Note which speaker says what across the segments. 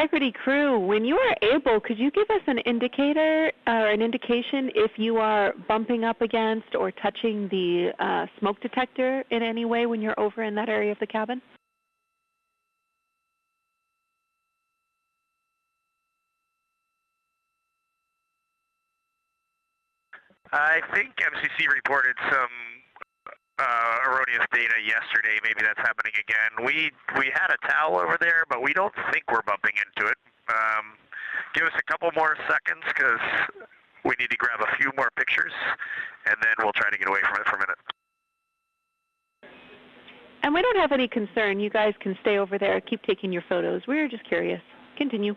Speaker 1: Integrity crew, when you are able, could you give us an indicator or an indication if you are bumping up against or touching the smoke detector in any way when you're over in that area of the cabin?
Speaker 2: I think MCC reported some erroneous data yesterday. Maybe that's happening again. We had a towel over there, but we don't think we're bumping into it. Give us a couple more seconds because we need to grab a few more pictures, and then we'll try to get away from it for a minute.
Speaker 1: And we don't have any concern. You guys can stay over there, keep taking your photos. We were just curious. Continue.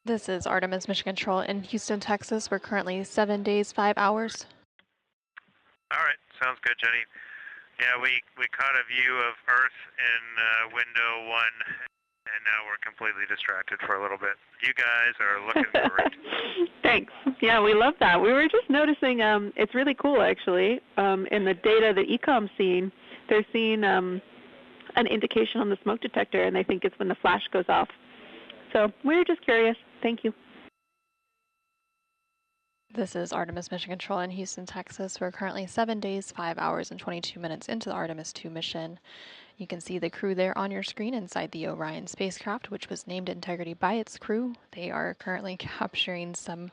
Speaker 3: This is Artemis Mission Control in Houston, Texas. We're currently 7 days, 5 hours.
Speaker 2: All right, sounds good, Jenny. Yeah, we caught a view of Earth in window 1, and now we're completely distracted for a little bit. You guys are looking great.
Speaker 1: Thanks. Yeah, we love that. We were just noticing, it's really cool actually, in the data that ECOM's seeing, they're seeing an indication on the smoke detector, and they think it's when the flash goes off. So we were just curious. Thank you.
Speaker 3: This is Artemis Mission Control in Houston, Texas. We're currently 7 days, 5 hours, and 22 minutes into the Artemis 2 mission. You can see the crew there on your screen inside the Orion spacecraft, which was named Integrity by its crew. They are currently capturing some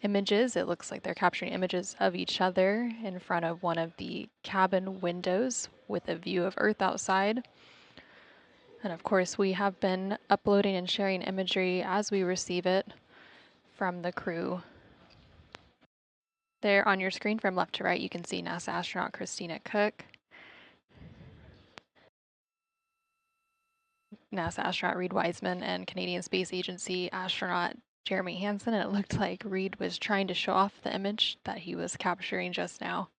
Speaker 3: images. It looks like they're capturing images of each other in front of one of the cabin windows with a view of Earth outside. And of course, we have been uploading and sharing imagery as we receive it from the crew. There on your screen from left to right, you can see NASA astronaut Christina Cook, NASA astronaut Reed Wiseman, and Canadian Space Agency astronaut Jeremy Hansen. And it looked like Reed was trying to show off the image that he was capturing just now.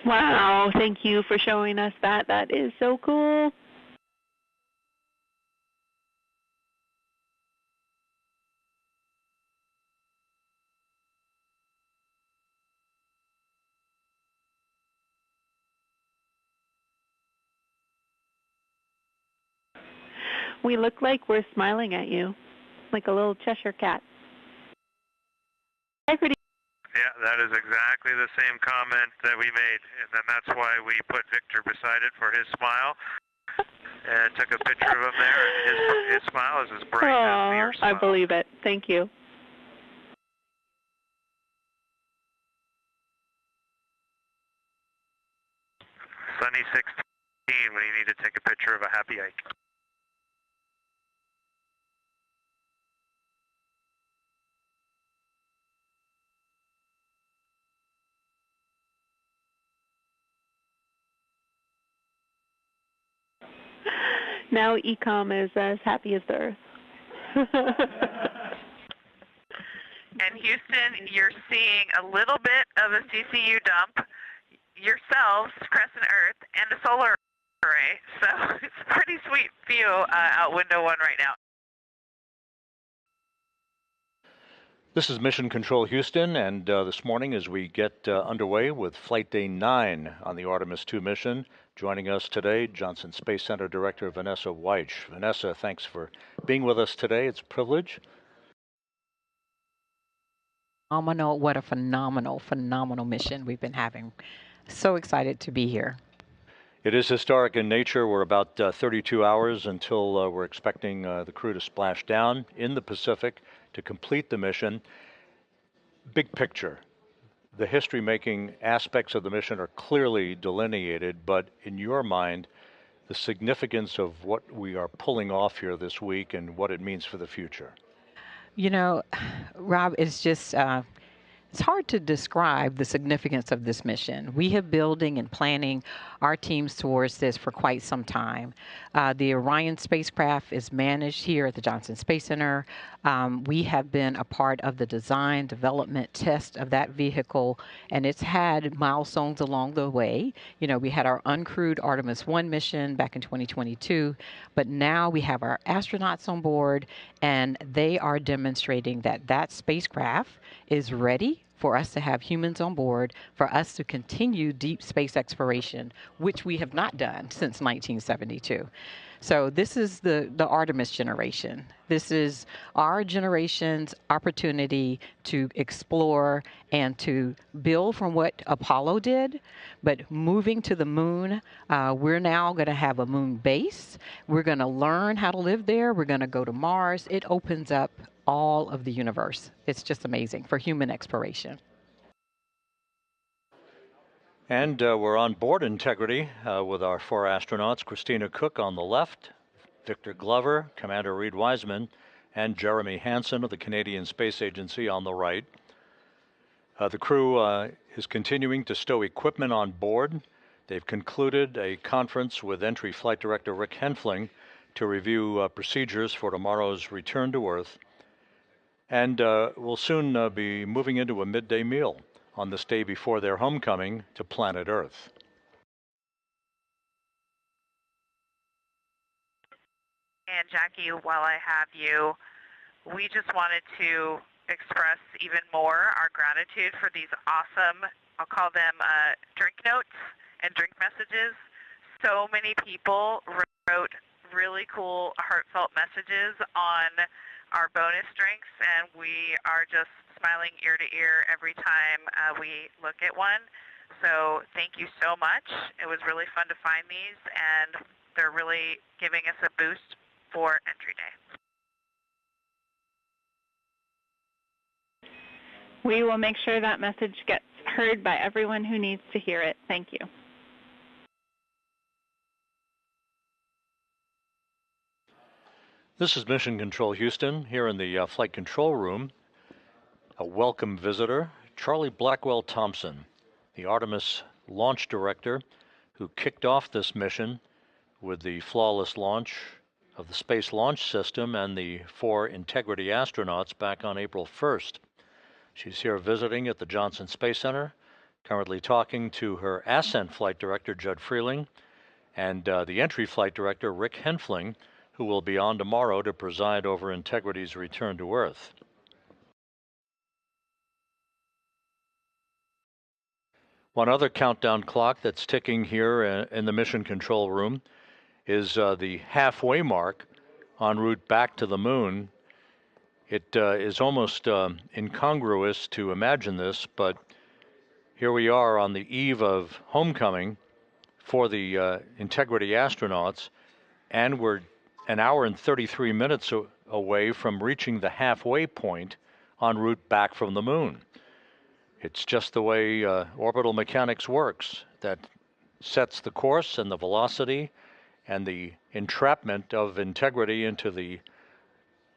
Speaker 1: Wow, thank you for showing us that. That is so cool. We look like we're smiling at you, like a little Cheshire cat.
Speaker 2: Yeah, that is exactly the same comment that we made, and then that's why we put Victor beside it for his smile, and took a picture of him there. And his smile is as bright as your smile.
Speaker 1: I believe it. Thank you.
Speaker 2: Sunny 16 when you need to take a picture of a happy hike.
Speaker 1: Now ECOM is as happy as the Earth.
Speaker 4: And Houston, you're seeing a little bit of a CCU dump, yourselves, crescent Earth, and a solar array. So it's a pretty sweet view out window 1 right now.
Speaker 5: This is Mission Control Houston, and this morning as we get underway with Flight Day 9 on the Artemis 2 mission, joining us today, Johnson Space Center Director Vanessa Weich. Vanessa, thanks for being with us today. It's a privilege.
Speaker 6: What a phenomenal mission we've been having. So excited to be here.
Speaker 5: It is historic in nature. We're about 32 hours until we're expecting the crew to splash down in the Pacific to complete the mission. Big picture, the history-making aspects of the mission are clearly delineated, but in your mind, the significance of what we are pulling off here this week and what it means for the future.
Speaker 6: You know, Rob, it's just It's hard to describe the significance of this mission. We have building and planning our teams towards this for quite some time. The Orion spacecraft is managed here at the Johnson Space Center. We have been a part of the design, development, test of that vehicle, and it's had milestones along the way. You know, we had our uncrewed Artemis 1 mission back in 2022, but now we have our astronauts on board, and they are demonstrating that that spacecraft is ready for us to have humans on board, for us to continue deep space exploration, which we have not done since 1972. So this is the Artemis generation. This is our generation's opportunity to explore and to build from what Apollo did, but moving to the moon, we're now going to have a moon base. We're going to learn how to live there. We're going to go to Mars. It opens up all of the universe. It's just amazing for human exploration.
Speaker 5: And we're on board Integrity with our 4 astronauts, Christina Cook on the left, Victor Glover, Commander Reed Wiseman, and Jeremy Hansen of the Canadian Space Agency on the right. The crew is continuing to stow equipment on board. They've concluded a conference with Entry Flight Director Rick Henfling to review procedures for tomorrow's return to Earth. And we'll soon be moving into a midday meal on this day before their homecoming to planet Earth.
Speaker 4: And Jackie, while I have you, we just wanted to express even more our gratitude for these awesome, I'll call them drink notes and drink messages. So many people wrote really cool, heartfelt messages on our bonus drinks, and we are just smiling ear to ear every time we look at one. So thank you so much. It was really fun to find these, and they're really giving us a boost for Entry Day.
Speaker 1: We will make sure that message gets heard by everyone who needs to hear it. Thank you.
Speaker 5: This is Mission Control Houston, here in the flight control room. A welcome visitor, Charlie Blackwell Thompson, the Artemis launch director who kicked off this mission with the flawless launch of the Space Launch System and the 4 Integrity astronauts back on April 1st. She's here visiting at the Johnson Space Center, currently talking to her Ascent Flight Director, Judd Freeling, and the Entry Flight Director, Rick Henfling, who will be on tomorrow to preside over Integrity's return to Earth. One other countdown clock that's ticking here in the mission control room is the halfway mark en route back to the moon. It is almost incongruous to imagine this, but here we are on the eve of homecoming for the Integrity astronauts, and we're an hour and 33 minutes away from reaching the halfway point en route back from the moon. It's just the way orbital mechanics works, that sets the course and the velocity and the entrapment of Integrity into the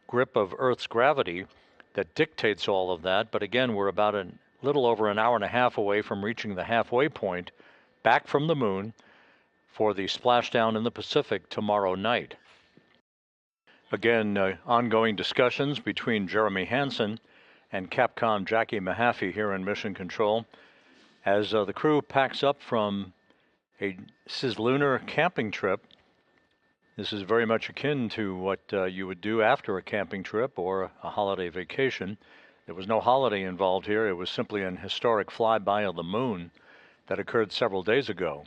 Speaker 5: grip of Earth's gravity that dictates all of that. But again, we're about a little over an hour and a half away from reaching the halfway point back from the moon for the splashdown in the Pacific tomorrow night. Again, ongoing discussions between Jeremy Hansen and Capcom Jackie Mahaffey here in Mission Control as the crew packs up from a Lunar camping trip. This is very much akin to what you would do after a camping trip or a holiday vacation. There was no holiday involved here. It was simply an historic flyby of the moon that occurred several days ago.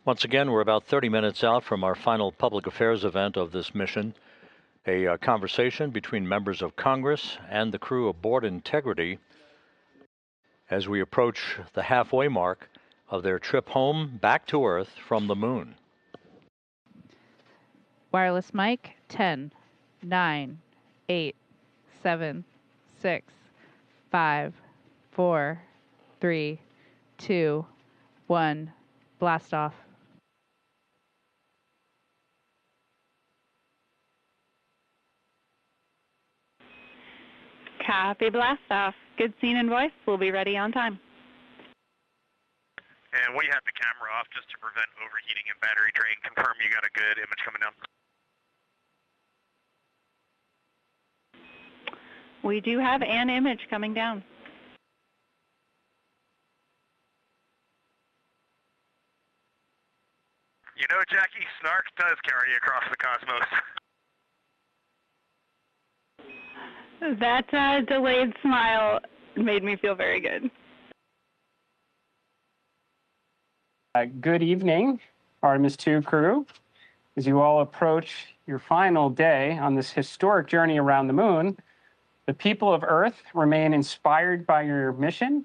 Speaker 5: Once again, we're about 30 minutes out from our final public affairs event of this mission, a conversation between members of Congress and the crew aboard Integrity as we approach the halfway mark of their trip home back to Earth from the moon.
Speaker 7: Wireless mic 10, 9, 8, 7, 6, 5, 4, 3, 2, 1. Blast off.
Speaker 1: Copy blast off. Good scene and voice. We'll be ready on time.
Speaker 2: And we have the camera off just to prevent overheating and battery drain. Confirm you got a good image coming down.
Speaker 1: We do have an image coming down.
Speaker 2: You know, Jackie, snark does carry across the cosmos.
Speaker 1: That delayed smile made me feel very good.
Speaker 8: Good evening, Artemis 2 crew. As you all approach your final day on this historic journey around the moon, the people of Earth remain inspired by your mission.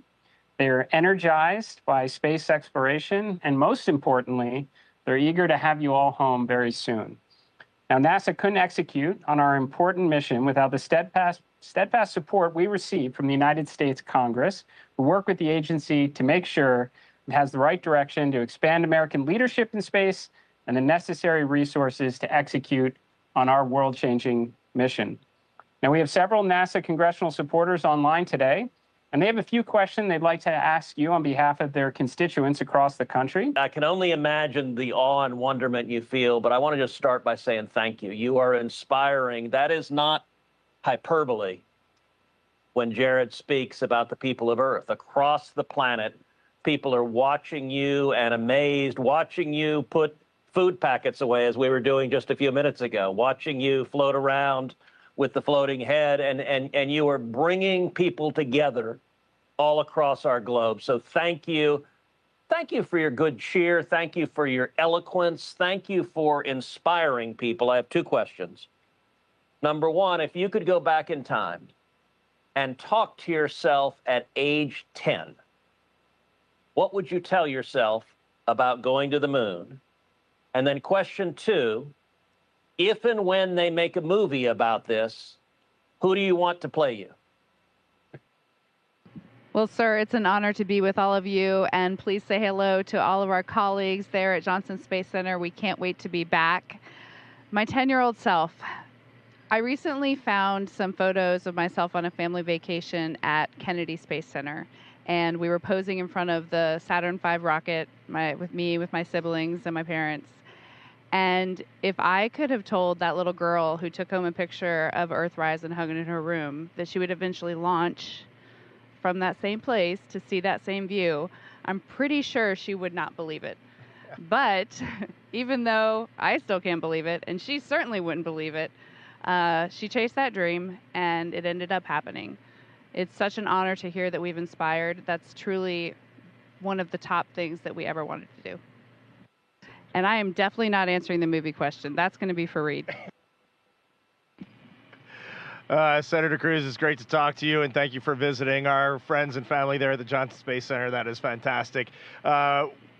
Speaker 8: They are energized by space exploration, and most importantly, they're eager to have you all home very soon. Now, NASA couldn't execute on our important mission without the steadfast support we receive from the United States Congress, who work with the agency to make sure it has the right direction to expand American leadership in space and the necessary resources to execute on our world-changing mission. Now, we have several NASA congressional supporters online today, and they have a few questions they'd like to ask you on behalf of their constituents across the country.
Speaker 9: I can only imagine the awe and wonderment you feel, but I want to just start by saying thank you. You are inspiring. That is not hyperbole when Jared speaks about the people of Earth. Across the planet, people are watching you and amazed, watching you put food packets away, as we were doing just a few minutes ago, watching you float around with the floating head, and you are bringing people together all across our globe. So thank you. Thank you for your good cheer. Thank you for your eloquence. Thank you for inspiring people. I have two questions. Number one, if you could go back in time and talk to yourself at age 10, what would you tell yourself about going to the moon? And then question two, if and when they make a movie about this, who do you want to play you?
Speaker 7: Well, sir, it's an honor to be with all of you, and please say hello to all of our colleagues there at Johnson Space Center. We can't wait to be back. My 10-year-old self, I recently found some photos of myself on a family vacation at Kennedy Space Center, and we were posing in front of the Saturn V rocket with my siblings, and my parents. And if I could have told that little girl who took home a picture of Earthrise and hung it in her room that she would eventually launch from that same place to see that same view, I'm pretty sure she would not believe it. But even though I still can't believe it, and she certainly wouldn't believe it, she chased that dream, and it ended up happening. It's such an honor to hear that we've inspired. That's truly one of the top things that we ever wanted to do. And I am definitely not answering the movie question. That's going to be for Reed.
Speaker 10: Senator Cruz, it's great to talk to you, and thank you for visiting our friends and family there at the Johnson Space Center. That is fantastic.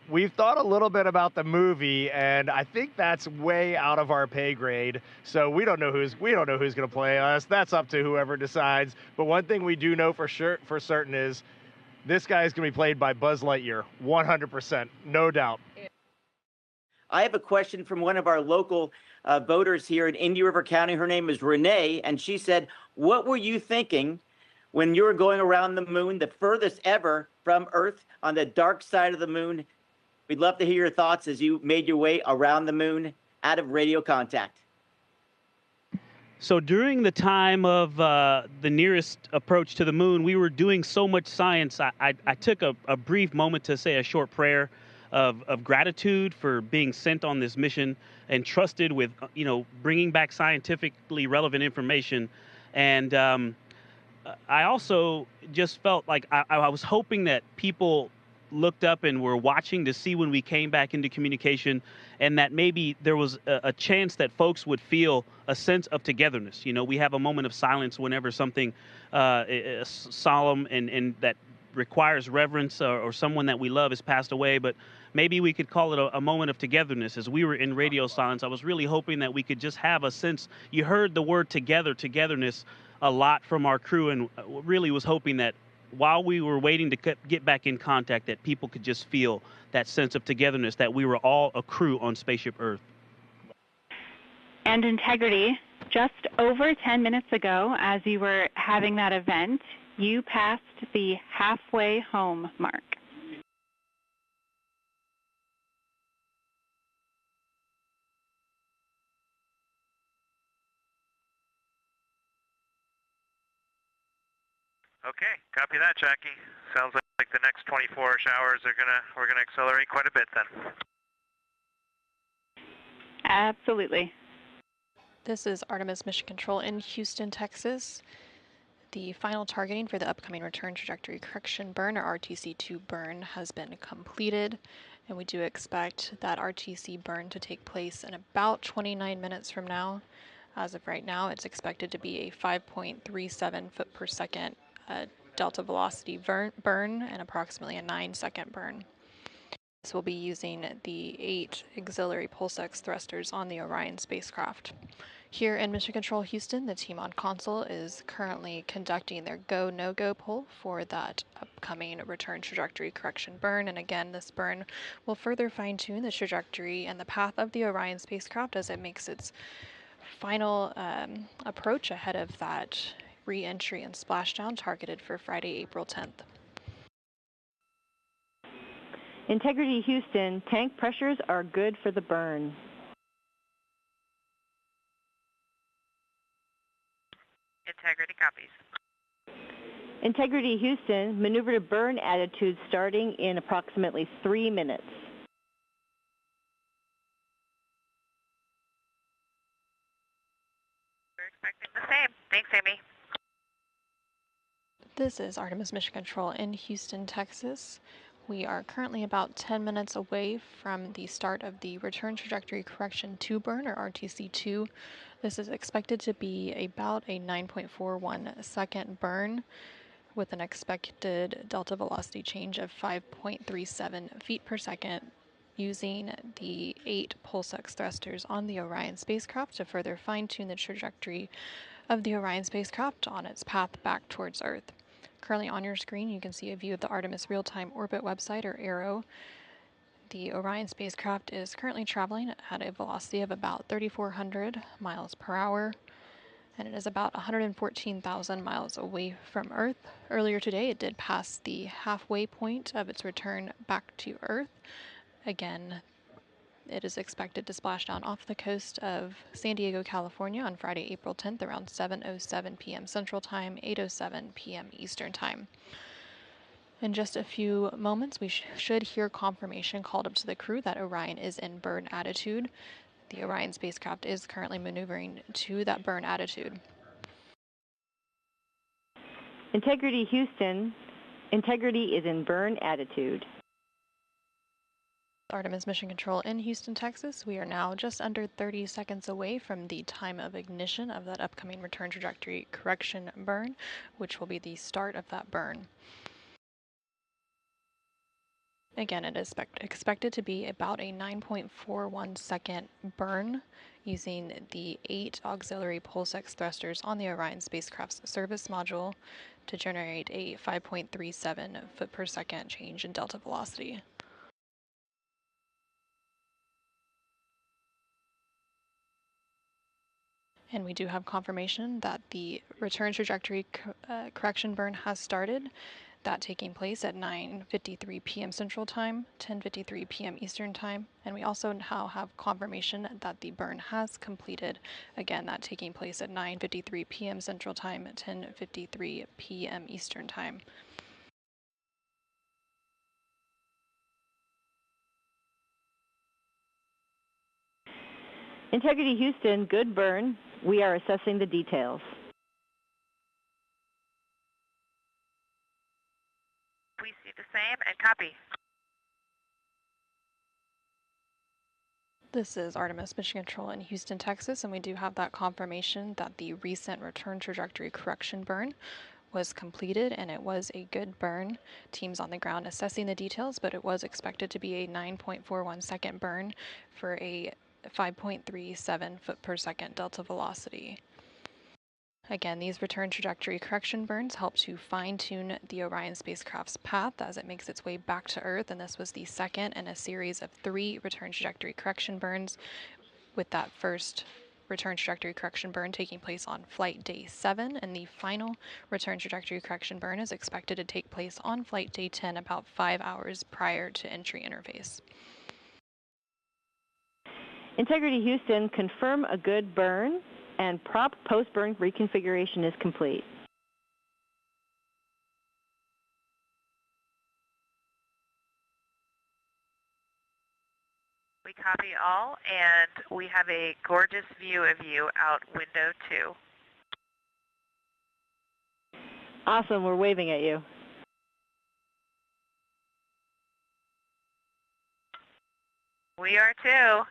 Speaker 10: We've thought a little bit about the movie, and I think that's way out of our pay grade. So we don't know who's going to play us. That's up to whoever decides. But one thing we do know for certain is this guy is going to be played by Buzz Lightyear, 100%, no doubt.
Speaker 11: I have a question from one of our local voters here in Indian River County. Her name is Renee, and she said, what were you thinking when you were going around the moon, the furthest ever from Earth, on the dark side of the moon? We'd love to hear your thoughts as you made your way around the moon out of radio contact.
Speaker 12: So during the time of the nearest approach to the moon, we were doing so much science. I took a brief moment to say a short prayer of gratitude for being sent on this mission and trusted with, bringing back scientifically relevant information. And I also just felt like I was hoping that people looked up and were watching to see when we came back into communication, and that maybe there was a chance that folks would feel a sense of togetherness. We have a moment of silence whenever something solemn and that requires reverence or someone that we love has passed away, but maybe we could call it a moment of togetherness. As we were in radio silence, I was really hoping that we could just have a sense. You heard the word togetherness a lot from our crew, and really was hoping that while we were waiting to get back in contact, that people could just feel that sense of togetherness, that we were all a crew on Spaceship Earth.
Speaker 1: And integrity.
Speaker 13: Just over 10 minutes ago, as you were having that event, you passed the halfway home mark.
Speaker 2: Okay, copy that, Jackie. Sounds like the next 24-ish hours we're gonna accelerate quite a bit then.
Speaker 13: Absolutely.
Speaker 3: This is Artemis Mission Control in Houston, Texas. The final targeting for the upcoming return trajectory correction burn, or RTC2 burn, has been completed, and we do expect that RTC burn to take place in about 29 minutes from now. As of right now, it's expected to be a 5.37 foot per second delta velocity burn and approximately a 9-second burn. This will be using the 8 auxiliary pulse-X thrusters on the Orion spacecraft. Here in Mission Control Houston, the team on console is currently conducting their go-no-go poll for that upcoming return trajectory correction burn. And again, this burn will further fine-tune the trajectory and the path of the Orion spacecraft as it makes its final approach ahead of that re-entry and splashdown targeted for Friday, April 10th.
Speaker 14: Integrity Houston, tank pressures are good for the burn.
Speaker 4: Integrity copies.
Speaker 14: Integrity Houston, maneuver to burn attitude starting in approximately 3 minutes.
Speaker 4: We're expecting the same. Thanks, Amy.
Speaker 3: This is Artemis Mission Control in Houston, Texas. We are currently about 10 minutes away from the start of the Return Trajectory Correction 2 burn, or RTC2. This is expected to be about a 9.41 second burn with an expected delta velocity change of 5.37 feet per second, using the 8 pulse-X thrusters on the Orion spacecraft to further fine-tune the trajectory of the Orion spacecraft on its path back towards Earth. Currently on your screen, you can see a view of the Artemis Real-Time Orbit website, or ARO. The Orion spacecraft is currently traveling at a velocity of about 3,400 miles per hour, and it is about 114,000 miles away from Earth. Earlier today, it did pass the halfway point of its return back to Earth. Again, it is expected to splash down off the coast of San Diego, California on Friday, April 10th around 7:07 p.m. Central Time, 8:07 p.m. Eastern Time. In just a few moments, we should hear confirmation called up to the crew that Orion is in burn attitude. The Orion spacecraft is currently maneuvering to that burn attitude.
Speaker 14: Integrity Houston, Integrity is in burn attitude.
Speaker 3: Artemis Mission Control in Houston, Texas. We are now just under 30 seconds away from the time of ignition of that upcoming return trajectory correction burn, which will be the start of that burn. Again, it is expected to be about a 9.41 second burn using the 8 auxiliary pulse-X thrusters on the Orion spacecraft's service module to generate a 5.37 foot per second change in delta velocity. And we do have confirmation that the return trajectory correction burn has started, that taking place at 9:53 p.m. Central Time, 10:53 p.m. Eastern Time. And we also now have confirmation that the burn has completed, again, that taking place at 9:53 p.m. Central Time, 10:53 p.m. Eastern Time.
Speaker 14: Integrity Houston, good burn. We are assessing the details.
Speaker 4: We see the same and copy.
Speaker 3: This is Artemis Mission Control in Houston, Texas, and we do have that confirmation that the recent return trajectory correction burn was completed, and it was a good burn. Teams on the ground assessing the details, but it was expected to be a 9.41 second burn for a 5.37 foot per second delta velocity. Again, these return trajectory correction burns help to fine-tune the Orion spacecraft's path as it makes its way back to Earth, and this was the second in a series of 3 return trajectory correction burns, with that first return trajectory correction burn taking place on flight day 7, and the final return trajectory correction burn is expected to take place on flight day 10, about 5 hours prior to entry interface.
Speaker 14: Integrity Houston, confirm a good burn, and prop post-burn reconfiguration is complete.
Speaker 4: We copy all, and we have a gorgeous view of you out window 2.
Speaker 14: Awesome, we're waving at you.
Speaker 4: We are too.